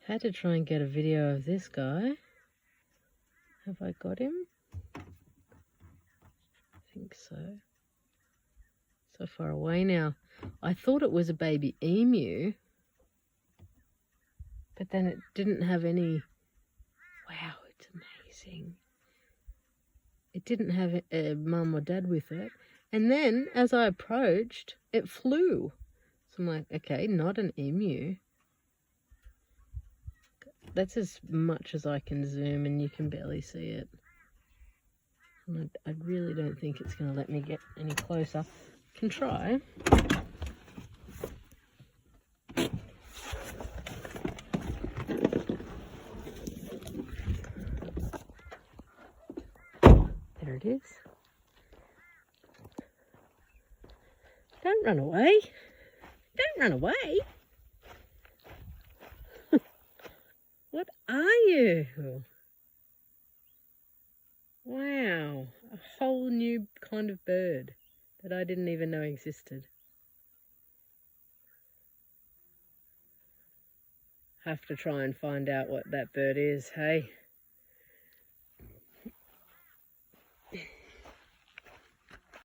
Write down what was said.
Had to try and get a video of this guy. Have I got him? I think so. So far away now. I thought it was a baby emu, but then it didn't have any. Wow, it's amazing. It didn't have a mum or dad with it. And then as I approached, it flew. So I'm like, okay, not an emu. That's as much as I can zoom and you can barely see it. And I really don't think it's going to let me get any closer. I can try. There it is. Don't run away. Don't run away. What are you? Wow, a whole new kind of bird that I didn't even know existed. Have to try and find out what that bird is, hey?